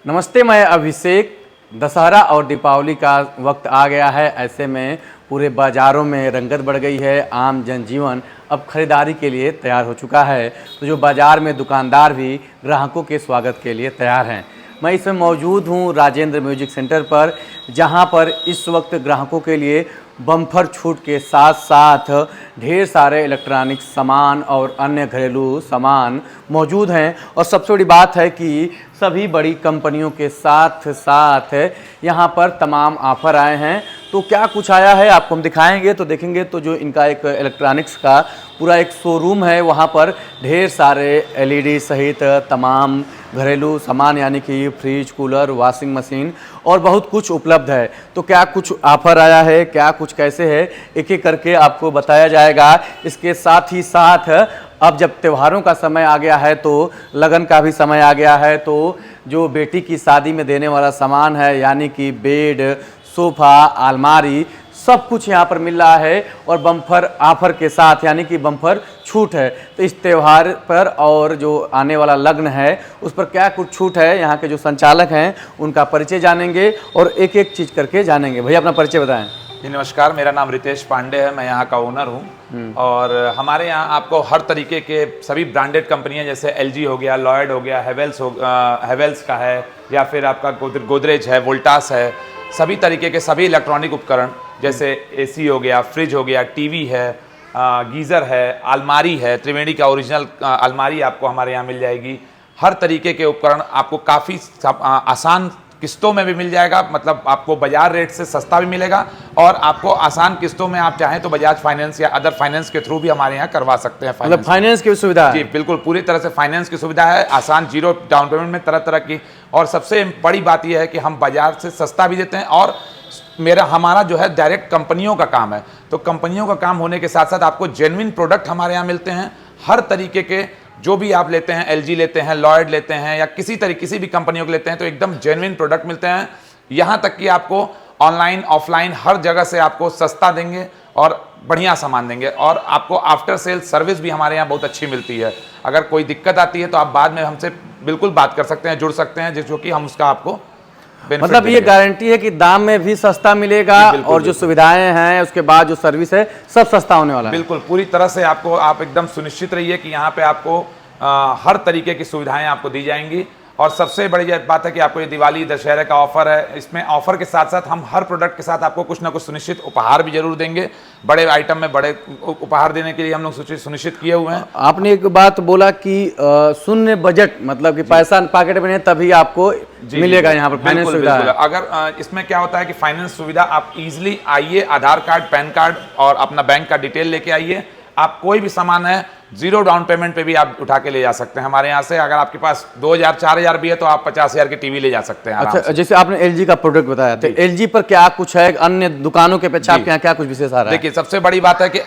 नमस्ते, मैं अभिषेक। दशहरा और दीपावली का वक्त आ गया है। ऐसे में पूरे बाज़ारों में रंगत बढ़ गई है। आम जनजीवन अब खरीदारी के लिए तैयार हो चुका है। तो जो बाज़ार में दुकानदार भी ग्राहकों के स्वागत के लिए तैयार हैं। मैं इसमें मौजूद हूँ राजेंद्र म्यूजिक सेंटर पर, जहाँ पर इस वक्त ग्राहकों के लिए बम्पर छूट के साथ साथ ढेर सारे इलेक्ट्रॉनिक सामान और अन्य घरेलू सामान मौजूद हैं। और सबसे बड़ी बात है कि सभी बड़ी कंपनियों के साथ साथ यहाँ पर तमाम ऑफ़र आए हैं। तो क्या कुछ आया है आपको हम दिखाएंगे। तो देखेंगे तो जो इनका एक इलेक्ट्रॉनिक्स का पूरा एक शोरूम है, वहाँ पर ढेर सारे एलईडी सहित तमाम घरेलू सामान यानी कि फ्रिज, कूलर, वॉशिंग मशीन और बहुत कुछ उपलब्ध है। तो क्या कुछ ऑफ़र आया है, क्या कुछ कैसे है, एक एक करके आपको बताया जाएगा। इसके साथ ही साथ अब जब त्योहारों का समय आ गया है तो लगन का भी समय आ गया है, तो जो बेटी की शादी में देने वाला सामान है यानी कि बेड, सोफ़ा, अलमारी, सब कुछ यहाँ पर मिल रहा है और बम्पर ऑफर के साथ यानी कि बम्पर छूट है। तो इस त्यौहार पर और जो आने वाला लग्न है उस पर क्या कुछ छूट है, यहाँ के जो संचालक हैं उनका परिचय जानेंगे और एक एक चीज़ करके जानेंगे। भैया अपना परिचय बताएं। जी नमस्कार, मेरा नाम रितेश पांडे है, मैं यहाँ का ओनर हूँ। और हमारे यहाँ आपको हर तरीके के सभी ब्रांडेड कंपनियाँ जैसे एलजी हो गया, लॉयड हो गया, हेवेल्स का है, या फिर आपका गोदरेज है, वोल्टास है, सभी तरीके के सभी इलेक्ट्रॉनिक उपकरण जैसे एसी हो गया, फ्रिज हो गया, टीवी है, गीज़र है, अलमारी है, त्रिवेणी का ओरिजिनल अलमारी आपको हमारे यहाँ मिल जाएगी। हर तरीके के उपकरण आपको काफ़ी आसान किस्तों में भी मिल जाएगा, मतलब आपको बाजार रेट से सस्ता भी मिलेगा और आपको आसान किस्तों में आप चाहें तो बजाज फाइनेंस या अदर फाइनेंस के थ्रू भी हमारे यहाँ करवा सकते हैं। मतलब फाइनेंस की सुविधा है? जी बिल्कुल, पूरी तरह से फाइनेंस की सुविधा है, आसान जीरो डाउन पेमेंट में तरह तरह की। और सबसे बड़ी बात यह है कि हम बाजार से सस्ता भी देते हैं और हमारा जो है डायरेक्ट कंपनियों का काम है। तो कंपनियों का काम होने के साथ साथ आपको जेन्युइन प्रोडक्ट हमारे यहाँ मिलते हैं। हर तरीके के जो भी आप लेते हैं, एलजी लेते हैं, लॉयड लेते हैं या किसी भी कंपनियों के लेते हैं, तो एकदम जेन्युइन प्रोडक्ट मिलते हैं। यहाँ तक कि आपको ऑनलाइन ऑफलाइन हर जगह से आपको सस्ता देंगे और बढ़िया सामान देंगे। और आपको आफ्टर सेल सर्विस भी हमारे यहाँ बहुत अच्छी मिलती है। अगर कोई दिक्कत आती है तो आप बाद में हमसे बिल्कुल बात कर सकते हैं, जुड़ सकते हैं, जो कि हम उसका आपको मतलब ये गारंटी है कि दाम में भी सस्ता मिलेगा और जो सुविधाएं हैं उसके बाद जो सर्विस है सब सस्ता होने वाला है। बिल्कुल, पूरी तरह से आपको आप एकदम सुनिश्चित रहिए कि यहाँ पे आपको हर तरीके की सुविधाएं आपको दी जाएंगी। और सबसे बड़ी बात है कि आपको ये दिवाली दशहरे का ऑफर है, इसमें ऑफर के साथ साथ हम हर प्रोडक्ट के साथ आपको कुछ ना कुछ सुनिश्चित उपहार भी जरूर देंगे। बड़े आइटम में बड़े उपहार देने के लिए हम लोग सुनिश्चित किए हुए हैं। आपने एक बात बोला कि शून्य बजट, मतलब कि पैसा पॉकेट में नहीं तभी आपको मिलेगा यहाँ पर फाइनेंस सुविधा। अगर इसमें क्या होता है कि फाइनेंस सुविधा आप इजिली आइए, आधार कार्ड, पैन कार्ड और अपना बैंक का डिटेल लेके आइए। आप कोई भी सामान है जीरो डाउन पेमेंट पे भी आप उठा के ले जा सकते हैं हमारे यहाँ से। अगर आपके पास 2000 4000 भी है तो आप 50,000 की टीवी ले जा सकते हैं। अच्छा, जैसे आपने एलजी का प्रोडक्ट बताया, तो एलजी पर क्या कुछ है अन्य दुकानों के अपेक्षा आपके यहाँ क्या कुछ विशेष आ रहा है? देखिए, सबसे बड़ी बात है कि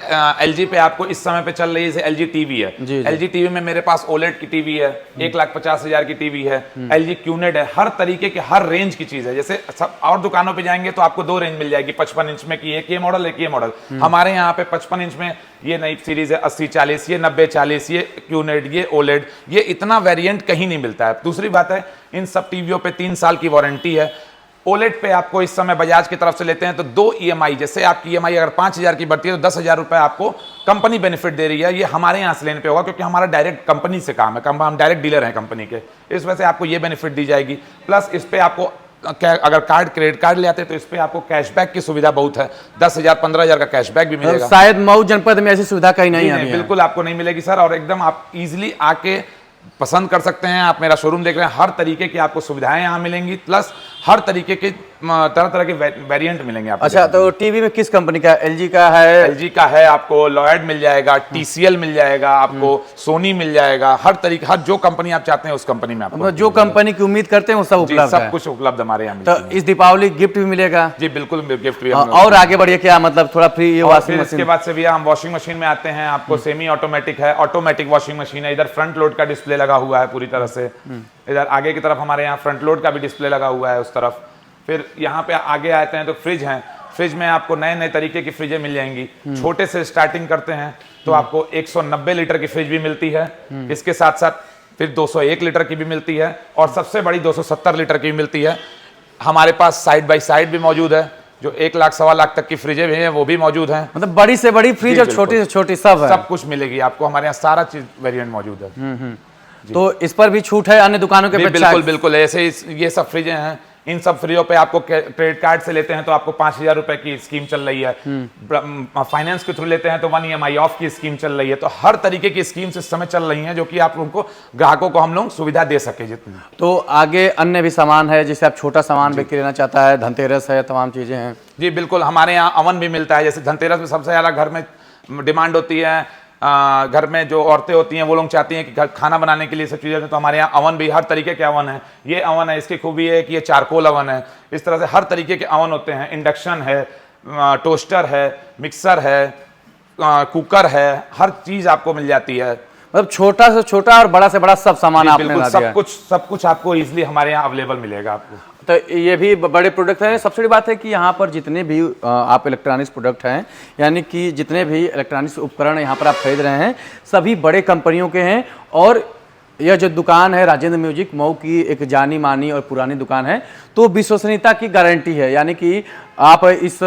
एलजी पे आपको इस समय पे चल रही है एलजी टीवी है। एलजी टीवी में मेरे पास ओलेड की टीवी है, 1,50,000 की टीवी है, एलजी क्यूनेट है, हर तरीके के हर रेंज की चीज है। जैसे सब और दुकानों पे जाएंगे तो आपको 2 रेंज मिल जाएगी, 55 इंच में की एक ये मॉडल, एक ये मॉडल। हमारे यहाँ पे 55 इंच में ये नई सीरीज है 80-40, ये 90-40, ये क्यूनेट, ये ओलेड, ये इतना वेरिएंट कहीं नहीं मिलता है। दूसरी बात है, इन सब टीवियों पे 3 साल की वारंटी है। ओलेड पे आपको इस समय बजाज की तरफ से लेते हैं तो 2 ईएमआई, जैसे आपकी ईएमआई अगर 5,000 की बढ़ती है तो 10,000 रुपए आपको कंपनी बेनिफिट दे रही है। ये हमारे यहाँ से लेने पे होगा क्योंकि हमारा डायरेक्ट कंपनी से काम है, हम डायरेक्ट डीलर हैं कंपनी के, इस वजह से आपको ये बेनिफिट दी जाएगी। प्लस इस पे आपको अगर क्रेडिट कार्ड ले आते हैं तो इस पे आपको कैशबैक की सुविधा बहुत है, 10,000 15,000 का कैशबैक भी मिलेगा। शायद मऊ जनपद में ऐसी सुविधा कहीं नहीं है। बिल्कुल आपको नहीं मिलेगी सर, और एकदम आप इजीली आके पसंद कर सकते हैं। आप मेरा शोरूम देख रहे हैं, हर तरीके की आपको सुविधाएं यहाँ मिलेंगी, प्लस हर तरीके के तरह तरह के वेरिएंट मिलेंगे आपको। अच्छा, तो टीवी में किस कंपनी का? एलजी का है? एलजी का है, आपको लॉयड मिल जाएगा, टीसीएल मिल जाएगा, आपको सोनी मिल जाएगा, हर तरीके, हर जो कंपनी आप चाहते हैं उस कंपनी में आपको जो कंपनी की उम्मीद करते हैं वो सब उपलब्ध है। सब कुछ उपलब्ध हमारे यहाँ। तो इस दीपावली गिफ्ट भी मिलेगा? जी बिल्कुल, गिफ्ट भी। और आगे बढ़िए क्या, मतलब थोड़ा फ्री ये वॉशिंग मशीन? इसके बाद से भी हम वॉशिंग मशीन में आते हैं। आपको सेमी ऑटोमेटिक है, ऑटोमेटिक वॉशिंग मशीन है। इधर फ्रंट लोड का डिस्प्ले लगा हुआ है पूरी तरह से। इधर आगे की तरफ हमारे यहाँ फ्रंट लोड का भी डिस्प्ले लगा हुआ है उस तरफ। फिर यहाँ पे आगे आते हैं तो फ्रिज हैं। फ्रिज में आपको नए नए तरीके की फ्रिजें मिल जाएंगी। छोटे से स्टार्टिंग करते हैं तो आपको 190 लीटर की फ्रिज भी मिलती है। इसके साथ साथ फिर 201 लीटर की भी मिलती है और सबसे बड़ी 270 लीटर की भी मिलती है। हमारे पास साइड बाय साइड भी मौजूद है, जो 1 लाख सवा लाख तक की फ्रिजें भी हैं वो भी मौजूद हैं। मतलब बड़ी से बड़ी फ्रिज और छोटी से छोटी सब है, सब कुछ मिलेगी आपको, हमारे यहाँ सारा चीज वेरिएंट मौजूद है। तो इस पर भी छूट है अन्य दुकानों के अपेक्षा? बिल्कुल बिल्कुल, ऐसे ये सब फ्रिजें हैं, इन सब फ्रिजों पे आपको क्रेडिट कार्ड से लेते हैं तो आपको 5,000 रुपए की स्कीम चल रही है, फाइनेंस के थ्रू लेते हैं तो 1 EMI ऑफ की स्कीम चल रही है। तो हर तरीके की स्कीम्स इस समय चल रही हैं जो कि आप उनको ग्राहकों को हम लोग सुविधा दे सके जितनी। तो आगे अन्य भी सामान है, जैसे आप छोटा सामान व्यक्ति लेना चाहता है, धनतेरस है, तमाम चीजें हैं? जी बिल्कुल, हमारे यहाँ अवन भी मिलता है। जैसे धनतेरस में सबसे ज्यादा घर में डिमांड होती है, घर में जो औरतें होती हैं वो लोग चाहती हैं कि घर खाना बनाने के लिए सब चीज़ें, तो हमारे यहाँ अवन भी हर तरीके के अवन है। ये अवन है, इसकी खूबी है कि ये चारकोल अवन है। इस तरह से हर तरीके के अवन होते हैं, इंडक्शन है, टोस्टर है, मिक्सर है, कुकर है, हर चीज़ आपको मिल जाती है। मतलब छोटा से छोटा और बड़ा से बड़ा सब सामान आपने ला दिया है। सब कुछ आपको इजीली हमारे यहाँ अवेलेबल मिलेगा आपको। तो ये भी बड़े प्रोडक्ट हैं। सबसे बड़ी बात है कि यहाँ पर जितने भी आप इलेक्ट्रॉनिक्स प्रोडक्ट हैं, यानी कि जितने भी इलेक्ट्रॉनिक्स उपकरण यहाँ पर आप खरीद रहे हैं, सभी बड़े कंपनियों के हैं। और यह जो दुकान है राजेंद्र म्यूजिक, मऊ की एक जानी मानी और पुरानी दुकान है, तो विश्वसनीयता की गारंटी है। यानी कि आप इस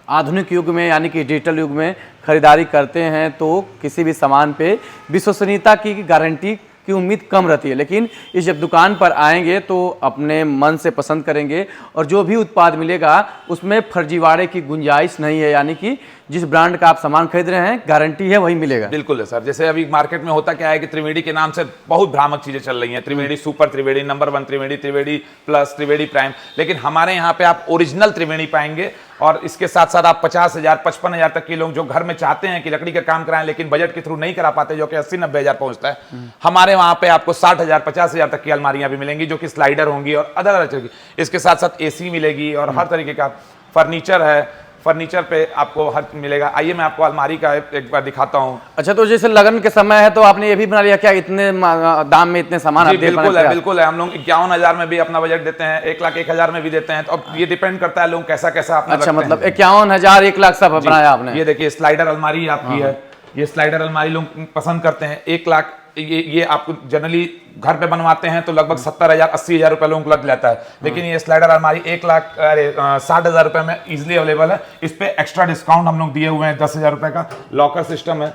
आधुनिक युग में, यानी कि डिजिटल युग में खरीदारी करते हैं तो किसी भी सामान पे विश्वसनीयता की गारंटी की उम्मीद कम रहती है। लेकिन इस जब दुकान पर आएंगे तो अपने मन से पसंद करेंगे और जो भी उत्पाद मिलेगा उसमें फर्जीवाड़े की गुंजाइश नहीं है। यानी कि जिस ब्रांड का आप सामान खरीद रहे हैं गारंटी है वही मिलेगा। बिल्कुल है सर। जैसे अभी मार्केट में होता क्या है कि त्रिवेणी के नाम से बहुत भ्रामक चीजें चल रही हैं, त्रिवेणी सुपर, त्रिवेणी नंबर 1, त्रिवेणी, त्रिवेणी प्लस, त्रिवेणी प्राइम, लेकिन हमारे यहाँ पे आप ओरिजिनल त्रिवेणी पाएंगे। और इसके साथ साथ आप 50,000, 55,000 तक के लोग जो घर में चाहते हैं कि लकड़ी का काम कराएं लेकिन बजट के थ्रू नहीं करा पाते, जो कि 80-90,000 पहुंचता है, हमारे वहां पे आपको 60,000, 50,000 तक की अलमारियां भी मिलेंगी जो कि स्लाइडर होंगी और अदर। इसके साथ साथ एसी मिलेगी और हर तरीके का फर्नीचर है, फर्नीचर पे आपको हर मिलेगा। आइए मैं आपको अलमारी का एक बार दिखाता हूँ। अच्छा, तो जैसे लगन के समय है तो आपने ये भी बना लिया क्या, इतने दाम में इतने सामान आप दे पाएंगे? बिल्कुल है, बिल्कुल है। हम लोग 51,000 में भी अपना बजट देते हैं, 1,01,000 में भी देते हैं। तो अब ये डिपेंड करता है लोग कैसा कैसा अपना। अच्छा, मतलब 51,000, 1 लाख सब बनाया आपने? ये देखिए स्लाइडर अलमारी आपकी है, ये स्लाइडर अलमारी लोग पसंद करते हैं। 1 लाख ये आपको जनरली घर पे बनवाते हैं तो लगभग 70,000, 80,000 रुपए लोगों को लग जाता है, लेकिन ये स्लाइडर अलमारी 1,60,000 रुपए में इजीली अवेलेबल है। इस पे एक्स्ट्रा डिस्काउंट हम लोग दिए हुए हैं, 10,000 रुपए का लॉकर सिस्टम है।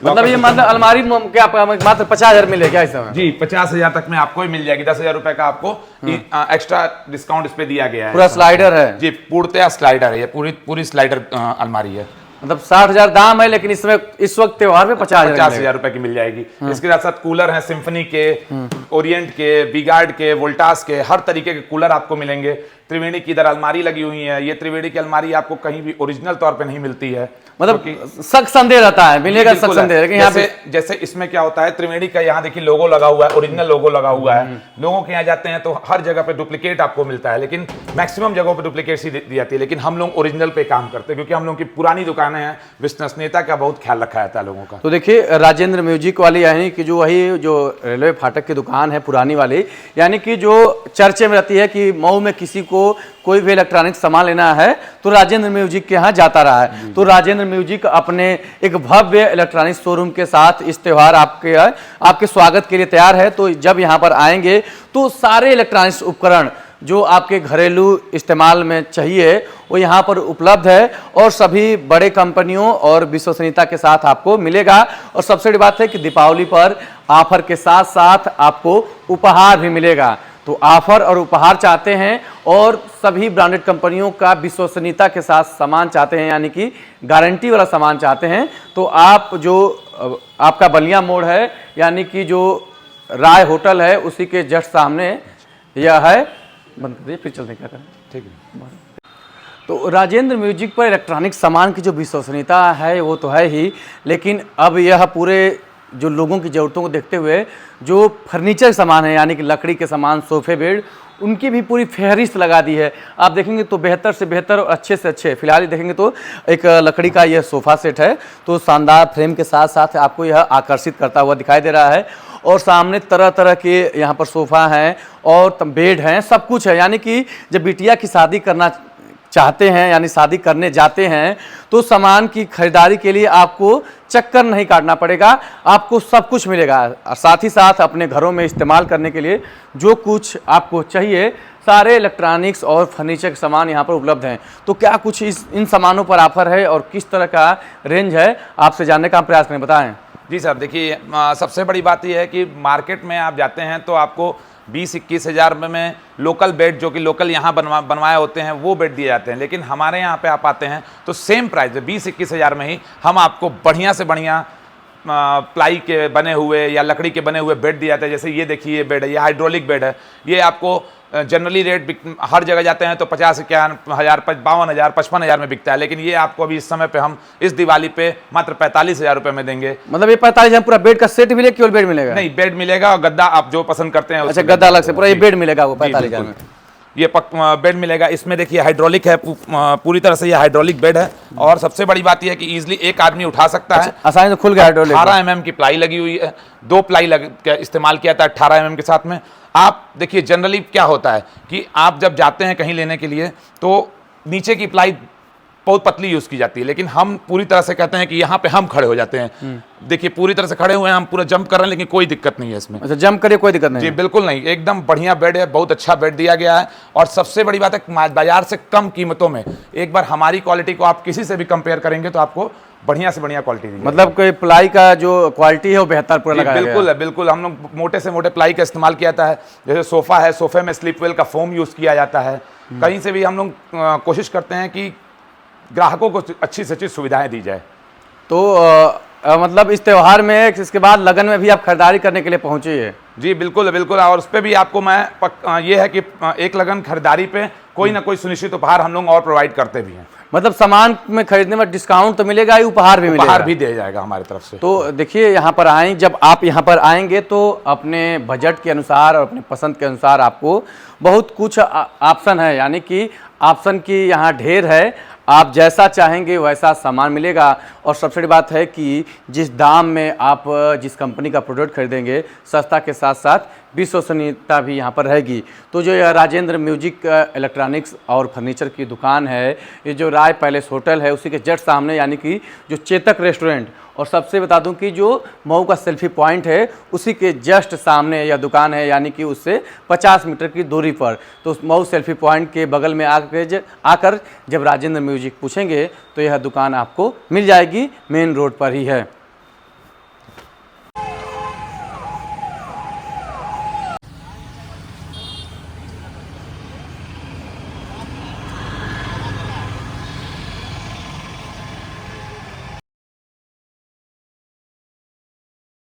मतलब ये मतलब अलमारी क्या मात्र 50,000 मिलेगा इस समय? जी 50,000 तक में आपको ही मिल जाएगी। 10,000 रुपए का आपको एक्स्ट्रा डिस्काउंट इस पे दिया गया है। पूरा स्लाइडर है? जी पूर्णतः स्लाइडर है, ये पूरी स्लाइडर अलमारी है। मतलब 60,000 दाम है, लेकिन इसमें इस वक्त त्योहार में 50,000 रुपए की मिल जाएगी। इसके साथ साथ कूलर है, सिम्फनी के, ओरिएंट के, वीगार्ड के, वोल्टास के, हर तरीके के कूलर आपको मिलेंगे। त्रिवेणी की इधर अलमारी लगी हुई है, ये त्रिवेणी की अलमारी आपको कहीं भी ओरिजिनल तौर पे नहीं मिलती है। मतलब शक संदेह रहता है, मिलेगा शक संदेह, लेकिन यहाँ पे जैसे इसमें क्या होता है, त्रिवेणी का यहाँ देखिए लोगो लगा हुआ है, ओरिजिनल लोगो लगा हुआ है। लोगों के यहाँ जाते हैं तो हर जगह पे डुप्लीकेट आपको मिलता है, लेकिन मैक्सिमम जगहों पे डुप्लीकेट सी दी जाती है। लेकिन हम लोग ओरिजिनल पे काम करते हैं क्योंकि हम लोग की पुरानी दुकानें हैं, विश्वसनीयता का बहुत ख्याल रखा जाता है लोगों का। तो देखिए राजेंद्र म्यूजिक वाली, यानी कि जो वही जो रेलवे फाटक की दुकान है पुरानी वाली, यानी कि जो चर्चे में रहती है कि मऊ में किसी को कोई भी इलेक्ट्रॉनिक सामान लेना है तो राजेंद्र म्यूजिक के यहाँ जाता रहा है। तो राजेंद्र म्यूजिक अपने एक भव्य इलेक्ट्रॉनिक शोरूम के साथ इस त्यौहार आपके स्वागत के लिए तैयार है। तो जब यहाँ पर आएंगे तो सारे इलेक्ट्रॉनिक्स उपकरण जो आपके घरेलू इस्तेमाल में चाहिए वो यहाँ पर उपलब्ध है और सभी बड़े कंपनियों और विश्वसनीयता के साथ आपको मिलेगा। और सबसे बड़ी बात है कि दीपावली पर ऑफर के साथ साथ आपको उपहार भी मिलेगा। तो ऑफर और उपहार चाहते हैं और सभी ब्रांडेड कंपनियों का विश्वसनीयता के साथ सामान चाहते हैं, यानी कि गारंटी वाला सामान चाहते हैं, तो आप जो आपका बलिया मोड़ है, यानी कि जो राय होटल है उसी के जस्ट सामने यह है। बंद कर दिए, फिर चलते क्या करें, ठीक है। तो राजेंद्र म्यूजिक पर इलेक्ट्रॉनिक सामान की जो विश्वसनीयता है वो तो है ही, लेकिन अब यह पूरे जो लोगों की ज़रूरतों को देखते हुए जो फर्नीचर सामान है, यानी कि लकड़ी के सामान, सोफे, बेड, उनकी भी पूरी फहरिस्त लगा दी है। आप देखेंगे तो बेहतर से बेहतर और अच्छे से अच्छे, फिलहाल देखेंगे तो एक लकड़ी का यह सोफ़ा सेट है, तो शानदार फ्रेम के साथ साथ आपको यह आकर्षित करता हुआ दिखाई दे रहा है। और सामने तरह तरह के यहाँ पर सोफ़ा हैं और बेड हैं, सब कुछ है। यानी कि जब बिटिया की शादी करना चाहते हैं यानी शादी करने जाते हैं तो सामान की खरीदारी के लिए आपको चक्कर नहीं काटना पड़ेगा, आपको सब कुछ मिलेगा। और साथ ही साथ अपने घरों में इस्तेमाल करने के लिए जो कुछ आपको चाहिए सारे इलेक्ट्रॉनिक्स और फर्नीचर के सामान यहाँ पर उपलब्ध हैं। तो क्या कुछ इन सामानों पर ऑफर है और किस तरह का रेंज है, आपसे जानने का हम प्रयास करें, बताएं। जी सर, देखिए सबसे बड़ी बात यह है कि मार्केट में आप जाते हैं तो आपको 20-21 हज़ार में लोकल बेड, जो कि लोकल यहाँ बनवाए होते हैं, वो बेड दिए जाते हैं। लेकिन हमारे यहाँ पे आप आते हैं तो सेम प्राइस है, 20-21 हज़ार में ही हम आपको बढ़िया से बढ़िया प्लाई के बने हुए या लकड़ी के बने हुए बेड दिए जाते हैं। जैसे ये देखिए, ये बेड है, ये हाइड्रोलिक बेड है। ये आपको जनरली रेट हर जगह जाते हैं तो 50-51 हज़ार, 52 हज़ार, 55 हज़ार में बिकता है। लेकिन ये आपको अभी इस समय पे हम इस दिवाली पे मात्र 45 हज़ार रुपये में देंगे। मतलब ये 45 हज़ार पूरा बेड का सेट मिलेगा, केवल बेड मिलेगा? नहीं, बेड मिलेगा और गद्दा आप जो पसंद करते हैं। अच्छा, गद्दा अलग से, पूरा ये बेड मिलेगा वो 45 हज़ार में? ये बेड मिलेगा। इसमें देखिए हाइड्रोलिक है, पूरी तरह से ये हाइड्रोलिक बेड है। और सबसे बड़ी बात यह है कि इजीली एक आदमी उठा सकता है, आसानी से खुल गया। हाइड्रोलिक 18 mm की प्लाई लगी हुई है, 2 प्लाई इस्तेमाल किया था 18 mm के साथ में। आप देखिए जनरली क्या होता है कि आप जब जाते हैं कहीं लेने के लिए तो नीचे की प्लाई बहुत पतली यूज की जाती है, लेकिन हम पूरी तरह से कहते हैं कि यहाँ पे हम खड़े हो जाते हैं। देखिए पूरी तरह से खड़े हुए हैं, हम पूरा जंप कर रहे हैं, लेकिन कोई दिक्कत नहीं है इसमें। अच्छा, जंप करिए, कोई दिक्कत नहीं? जी बिल्कुल नहीं, एकदम बढ़िया बेड है, बहुत अच्छा बेड दिया गया है। और सबसे बड़ी बात है, बाजार से कम कीमतों में एक बार हमारी क्वालिटी को आप किसी से भी कंपेयर करेंगे तो आपको बढ़िया से बढ़िया क्वालिटी दी। मतलब कोई प्लाई का जो क्वालिटी है वो बेहतर पूरा लगाया गया है? बिल्कुल है, बिल्कुल। हम लोग मोटे से मोटे प्लाई का इस्तेमाल किया जाता है। जैसे सोफा है, सोफे में स्लीपवेल का फोम यूज किया जाता है। कहीं से भी हम लोग कोशिश करते हैं कि ग्राहकों को अच्छी से अच्छी सुविधाएं दी जाए। तो मतलब इस त्यौहार में, इसके बाद लगन में भी आप खरीदारी करने के लिए पहुंचे हैं? जी बिल्कुल बिल्कुल। और उस पर भी आपको मैं ये है कि एक लगन खरीदारी पे कोई ना कोई सुनिश्चित उपहार हम लोग और प्रोवाइड करते भी हैं। मतलब सामान में खरीदने में डिस्काउंट तो मिलेगा ही, उपहार भी मिलेगा? उपहार भी दिया जाएगा हमारी तरफ से। तो देखिए यहाँ पर आए, जब आप यहाँ पर आएंगे तो अपने बजट के अनुसार और अपने पसंद के अनुसार आपको बहुत कुछ ऑप्शन है, यानी कि ऑप्शन की यहाँ ढेर है। आप जैसा चाहेंगे वैसा सामान मिलेगा। और सबसे बड़ी बात है कि जिस दाम में आप जिस कंपनी का प्रोडक्ट खरीदेंगे, सस्ता के साथ साथ विश्वसनीयता भी यहाँ पर रहेगी। तो जो यह राजेंद्र म्यूजिक इलेक्ट्रॉनिक्स और फर्नीचर की दुकान है, ये जो राय पैलेस होटल है उसी के जस्ट सामने, यानी कि जो चेतक रेस्टोरेंट, और सबसे बता दूं कि जो मऊ का सेल्फी पॉइंट है उसी के जस्ट सामने यह दुकान है, यानी कि उससे 50 मीटर की दूरी पर। तो मऊ सेल्फी पॉइंट के बगल में आकर जब राजेंद्र म्यूजिक पूछेंगे तो यह दुकान आपको मिल जाएगी, मेन रोड पर ही है।